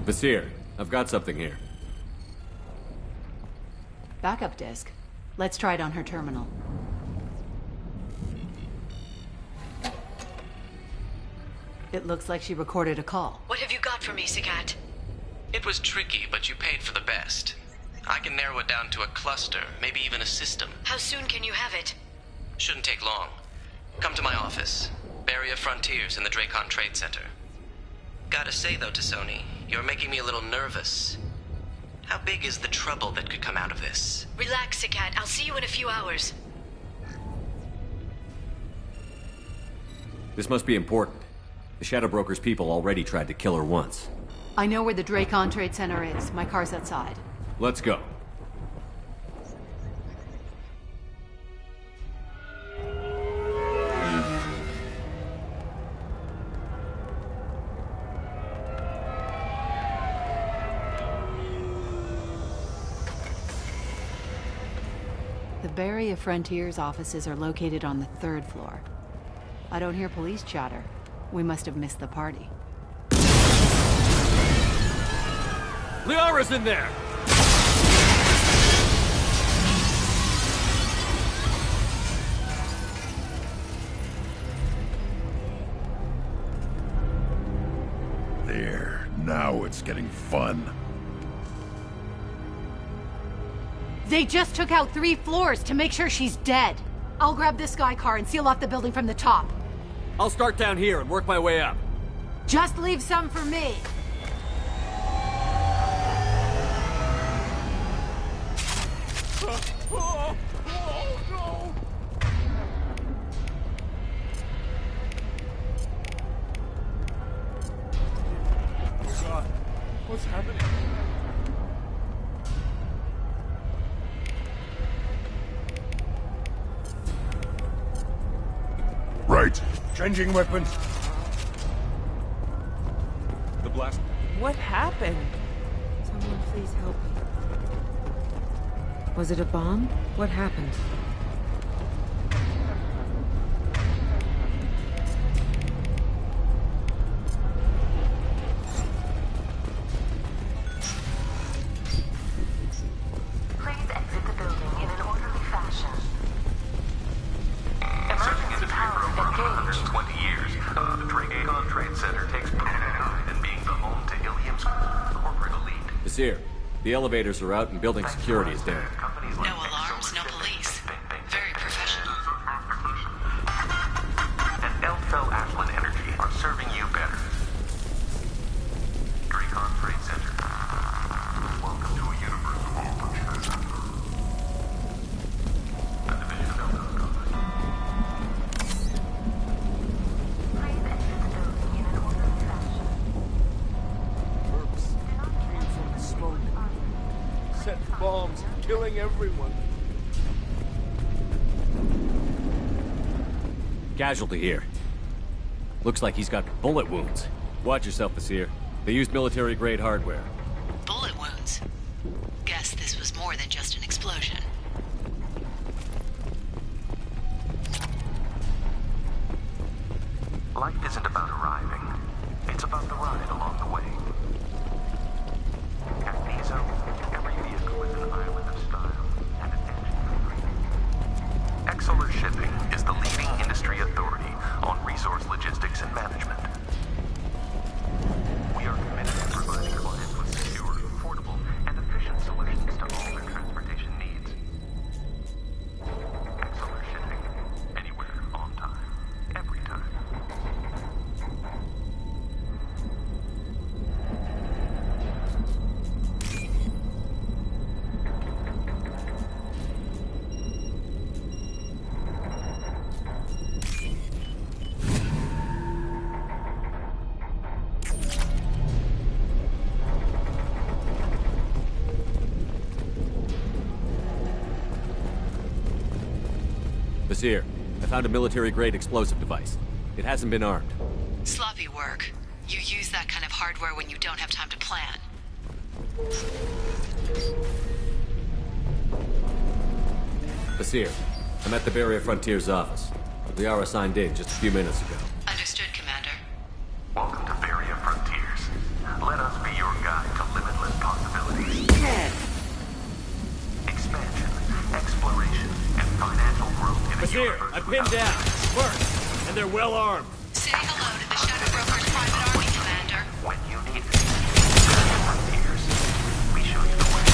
Vasir, I've got something here. Backup disk. Let's try it on her terminal. It looks like she recorded a call. What have you got for me, Sagat? It was tricky, but you paid for the best. I can narrow it down to a cluster, maybe even a system. How soon can you have it? Shouldn't take long. Come to my office. Barrier Frontiers in the Dracon Trade Center. Gotta say though, T'Soni, you're making me a little nervous. How big is the trouble that could come out of this? Relax, Sagat. I'll see you in a few hours. This must be important. The Shadow Broker's people already tried to kill her once. I know where the Dracon Trade Center is. My car's outside. Let's go. The Barrier Frontiers offices are located on the 3rd floor. I don't hear police chatter. We must have missed the party. Liara's in there! There. Now it's getting fun. They just took out 3 floors to make sure she's dead. I'll grab this guy car and seal off the building from the top. I'll start down here and work my way up. Just leave some for me. Oh, no! Oh God, what's happening? Right. Changing weapons. The blast. What happened? Someone please help me. Was it a bomb? What happened? Please exit the building in an orderly fashion. Emergency power engaged. 120 years. The D-Tooms Trade Center takes pride in being the home to Ilium's corporate elite. Vizier, the elevators are out and building security is down. No alarms, no police. Very professional. And Elfell Ashland Energy are serving you better. D-Tooms Trade Center. Welcome to a universe of opportunity. A division of Elfell. Please exit the building in an orderly fashion. Herbs came from the smoke. Set bombs, killing everyone. Casualty here. Looks like he's got bullet wounds. Watch yourself, Vizier. They used military-grade hardware. Bullet wounds. Guess this was more than just an explosion. Life isn't about arriving. It's about the ride along the way. At Piso, every vehicle is an island of style and an engine. Exeler Shipping is the leading industry authority on resource logistics and management. We are committed to providing clients with secure, affordable, and efficient solutions to all their transportation needs. Exeler Shipping. Anywhere, on time, every time. Vizier, I found a military-grade explosive device. It hasn't been armed. Sloppy work. You use that kind of hardware when you don't have time to plan. Vizier, I'm at the Barrier Frontier's office. We are assigned in just a few minutes ago. Understood, Commander. Welcome to Barrier Frontiers. Let us be your guide to limitless possibilities. Expansion, exploration, and financial growth in a Vizier, universe I pinned down. First, and they're well armed. Say hello to the Shadow Broker's private army, Commander. when you need it. Barrier Frontiers. We show you the way.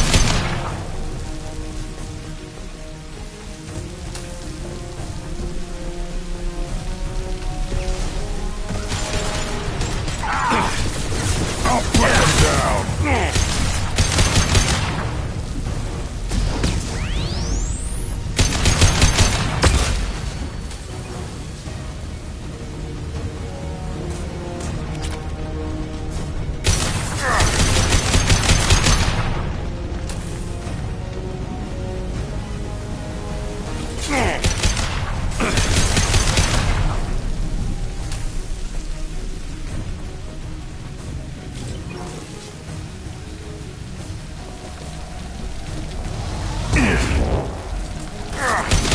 I'll put them down!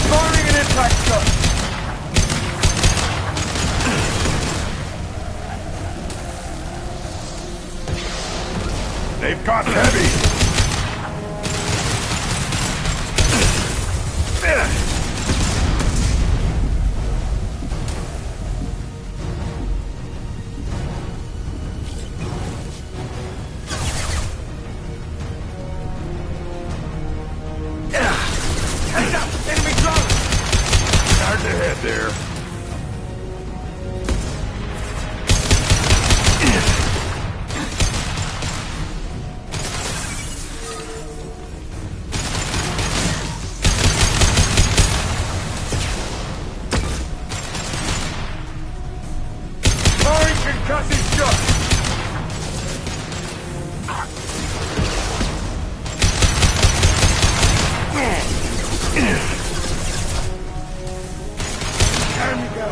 Firing an impact shot! They've got heavy! there. Concussive shot! Time to go.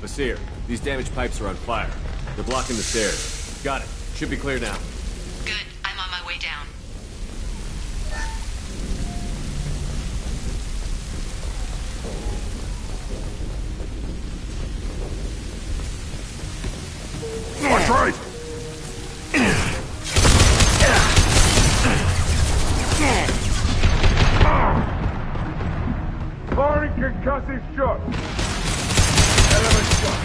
Basir, these damaged pipes are on fire. They're blocking the stairs. Got it. Should be clear now. Good. I'm on my way down. Watch right! Firing concussive shot! Element shot.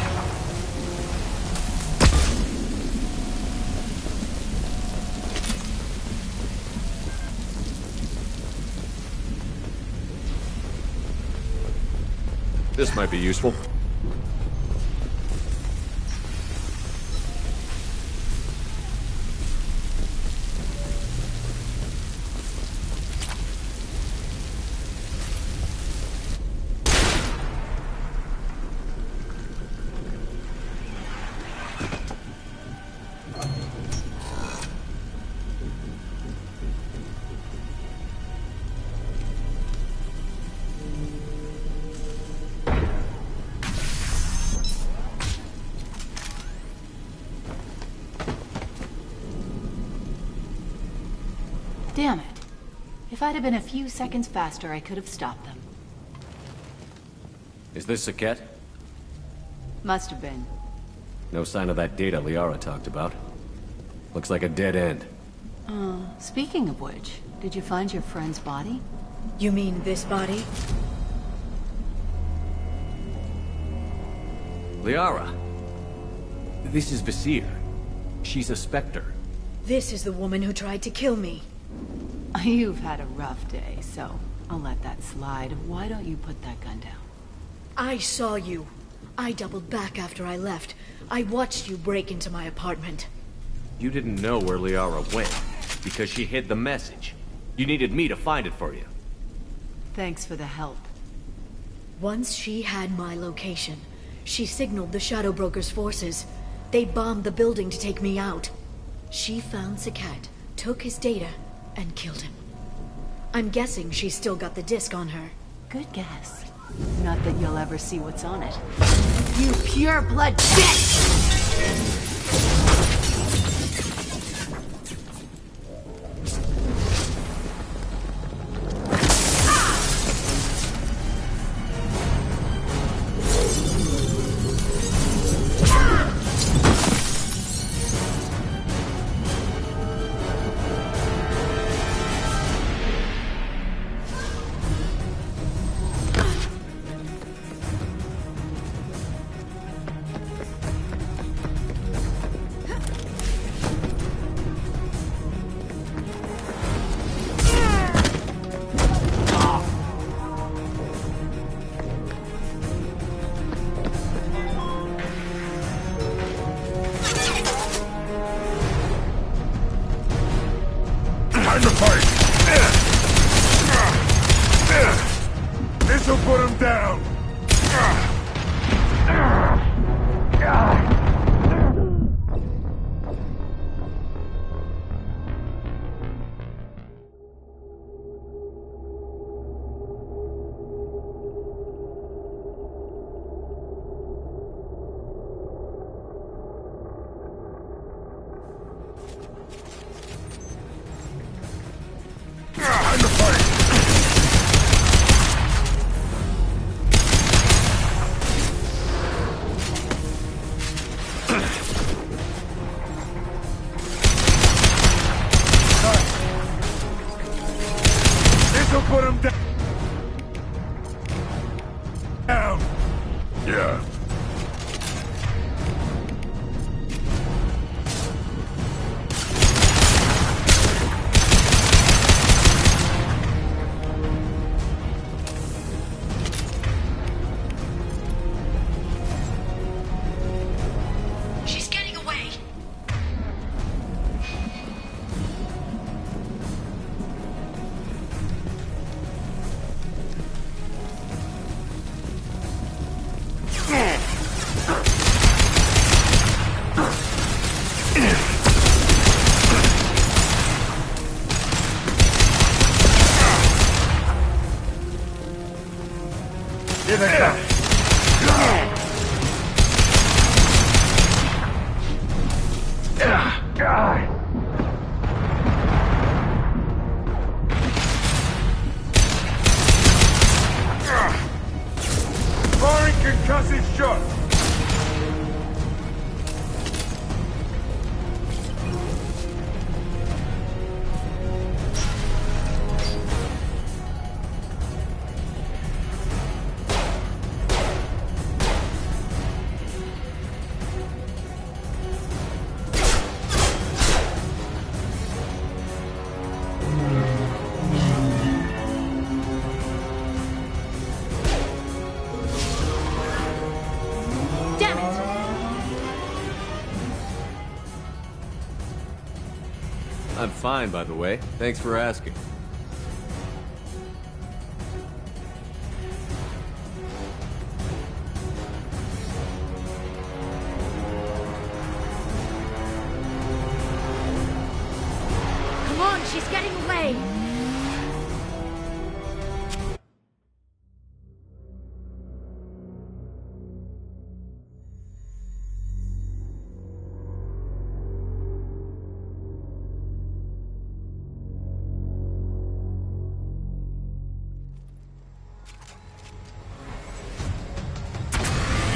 This might be useful. Damn it. If I'd have been a few seconds faster, I could have stopped them. Is this Saket? Must have been. No sign of that data Liara talked about. Looks like a dead end. Speaking of which, did you find your friend's body? You mean this body? Liara! This is Basir. She's a Spectre. This is the woman who tried to kill me. You've had a rough day, so I'll let that slide. Why don't you put that gun down? I saw you. I doubled back after I left. I watched you break into my apartment. You didn't know where Liara went, because she hid the message. You needed me to find it for you. Thanks for the help. Once she had my location, she signaled the Shadow Broker's forces. They bombed the building to take me out. She found Saket, took his data, and killed him. I'm guessing she's still got the disc on her. Good guess. Not that you'll ever see what's on it. You pure blood bitch! Time to fight! This'll put him down! Time to fight! This'll put him down! Yeah. She's getting away. Here they come. Firing concussive shot. Damn it! I'm fine, by the way. Thanks for asking. Come on, she's getting away.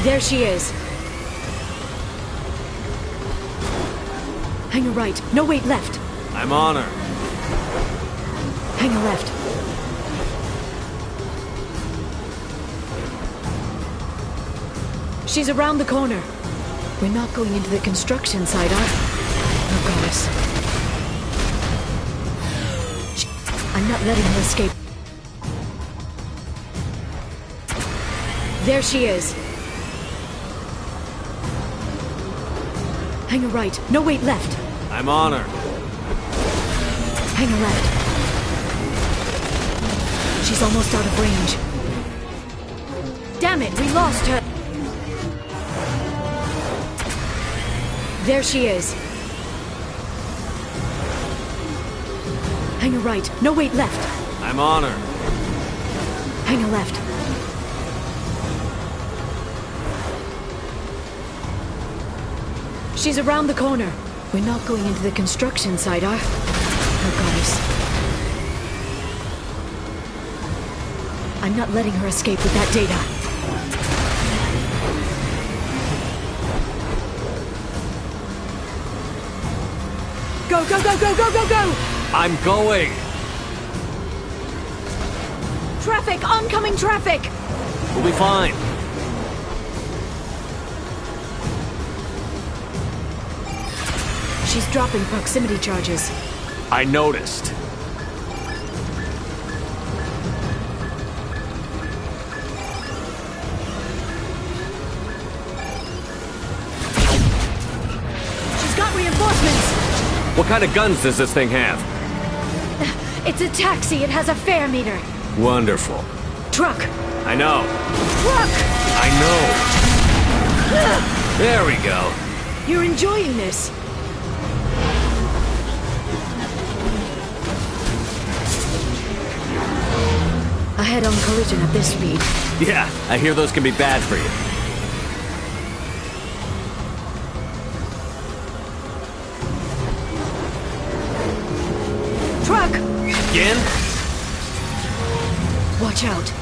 There she is. Hang a right. No, wait, left. I'm on her. Hang a left. She's around the corner. We're not going into the construction site, are we? Oh, goddess. I'm not letting her escape. There she is. Hang a right. No, wait, left. I'm on her. Hang a left. She's almost out of range. Damn it, we lost her. There she is. Hang a right. No, wait, left. I'm on her. Hang a left. She's around the corner. We're not going into the construction site, are we? Oh, goddess. I'm not letting her escape with that data. Go, go, go, go, go, go, go! I'm going. Traffic! Oncoming traffic! We'll be fine. She's dropping proximity charges. I noticed. She's got reinforcements! What kind of guns does this thing have? It's a taxi. It has a fare meter. Wonderful. Truck! I know. Truck! I know. There we go. You're enjoying this. A head-on collision at this speed. Yeah, I hear those can be bad for you. Truck! Again? Watch out.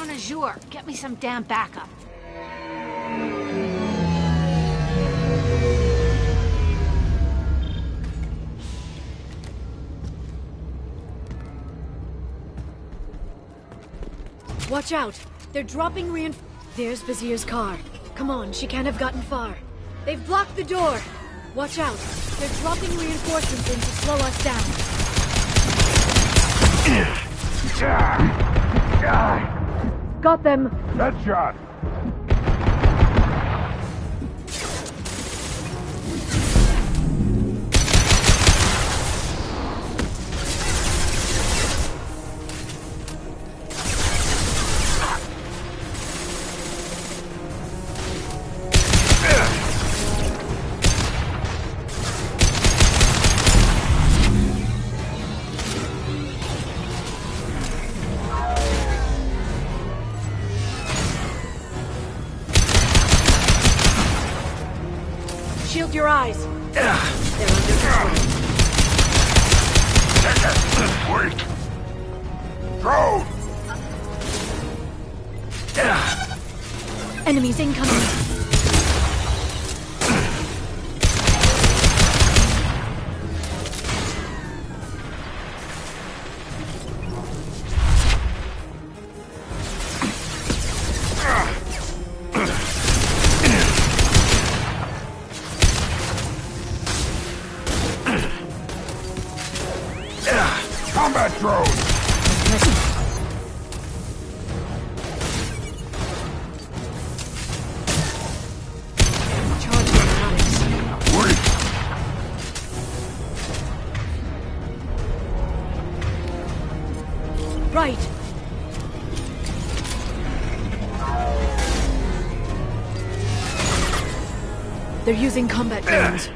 Son Azure, get me some damn backup. Watch out! They're dropping There's Vizier's car. Come on, she can't have gotten far. They've blocked the door! Watch out! They're dropping reinforcements in to slow us down. Got them! Headshot! Shield your eyes. They're under control. Wait! Drone! Enemies incoming. Combat drone! Right. They're using combat drones.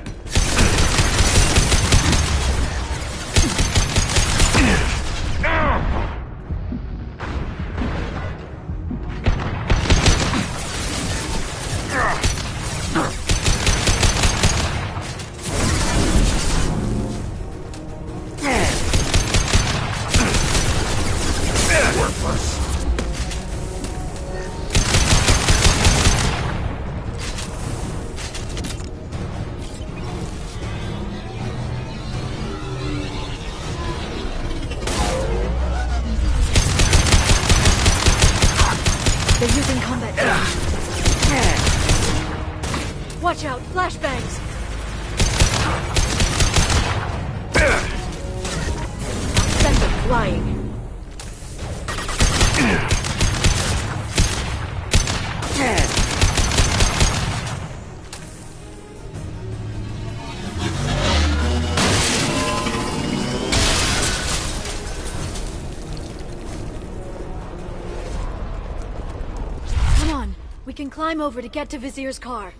They're using combat drones. Watch out, flashbangs! Send them flying. Come on, we can climb over to get to Vizier's car.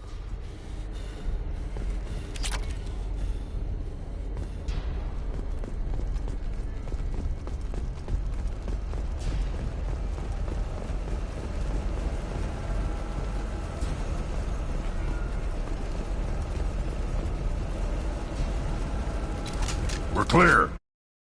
We're clear.